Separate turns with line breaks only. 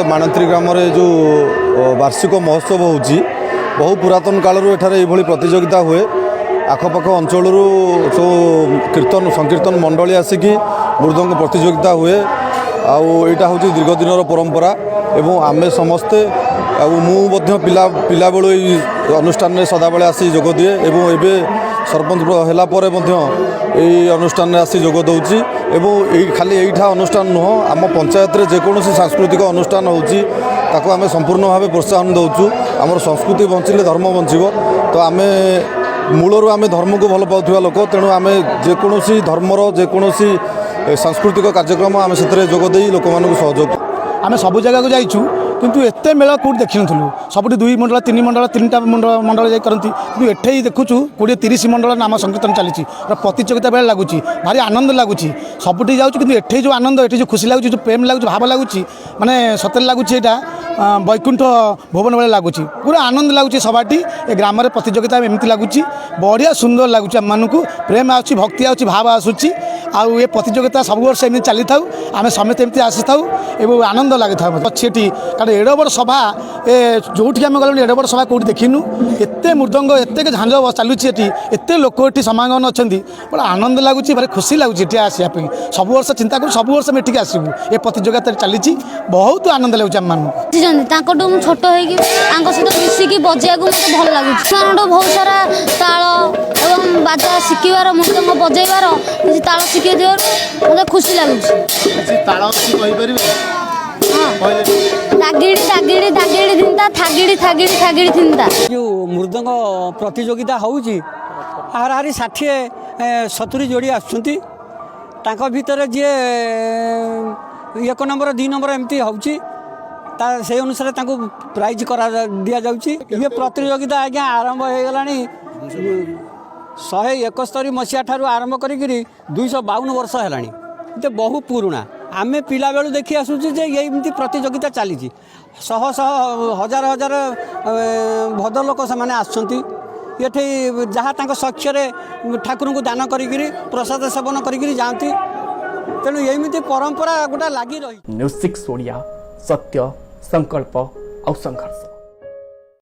माणत्री ग्राम जो वार्षिक महोत्सव होची बहु पुरातन कालरू एठारे एभली प्रतियोगिता हुए आखपाख अंचल जो कीर्तन संकीर्तन मंडली आसिकी मृदंग प्रतियोगिता हुए आईटा हूँ दीर्घ दिन परंपरा एवं आमे समस्ते मुझे पिला बेलू अनुष्ठान में सदाबले आसी जोग दिए एवं एबे सरपंच होला परे यही अनुष्ठान में आसी जोग दौची एवं खाली यहीठा अनुष्ठान नुह आम पंचायत रे जेकोसी सांस्कृतिक अनुष्ठान होची ताको आमे संपूर्ण भाव प्रोत्साहन दौचु आमर संस्कृति बंचिले धर्म बंचिबो तो आमे मूलरू आमे धर्म को भल पाउथिबा लोक तेणु आमे जेकोसी धर्मर जेकोसी सांस्कृतिक कार्यक्रम आमे सेतरे जोग देई लोक मानकु सहयोग
आमे सब जगह को जाइछु किंतु एते मेला कौट देखी नु सबुठी 2 मंडल 3 मंडल 3टा मंडल जाई करती कि एठे देखुछु 20-30 मंडल नाम संकीर्तन चली प्रतियोगिता बेले लगुच भारी आनंद लगुच सबुठी जाऊँ कि एठे जो आनंद एठे जो खुशी लगुच जो प्रेम लगुच भाव लगुच माने सतरे लगुच यहाँ वैकुंठ भुवन बेले लगुच पूरा आनंद लगुच सबाटी ए ग्राम प्रतियोगिता एमती लगुच बढ़िया सुंदर लगुच आम मानक प्रेम आसुची भक्ति आसुची भाव आसुची आउ ये प्रतियोगिता सब वर्ष एमती चली था आम समस्त एमती आसी था आनंद लगी था अच्छी कारण एड़ बड़ सभा जो आम गलु एड़ बड़ सभा कौटी देखिनु एत मृदंग एत झांझ चलुची एत लोक ये समागम अच्छा बड़ा आनंद लगुच भारी खुशी लगुच ये आसपी सब वर्ष चिंता कर सब वर्ष ये आसबू ये प्रतियोगिता चली बहुत आनंद लगुच आम मान
छोट सहित मिसिकी बजाया मत भल लगे बहुत सारा ताल एवं बाजा शिखार मृदंग बजाइबार किसी ताल शिखे मत खुशी लगुच
जो मृदंग प्रतियोगिता होउची हाराहारी 60-70 जोड़ी आसुंती भितर जी 1 नंबर 2 नंबर एमती होउची से अनुसार प्राइज करा दिया जाउची ये प्रतियोगिता आज्ञा आरंभ हो गलानी 171 मसीहा ठारू आरंभ करी 252 वर्ष है बहु पुराणा आमे पिला बेलू देखी आसुची जे ये प्रतियोगिता चली शह शह हजार हजार भद्र लोक से आसुंती ये जहाँ सख्य ठाकुर को दान करी प्रसाद सेवन करी जाती तेणु यही परंपरा गोटा लगी रही।
न्यूज़ 6 ओडिया सत्य संकल्प और संघर्ष।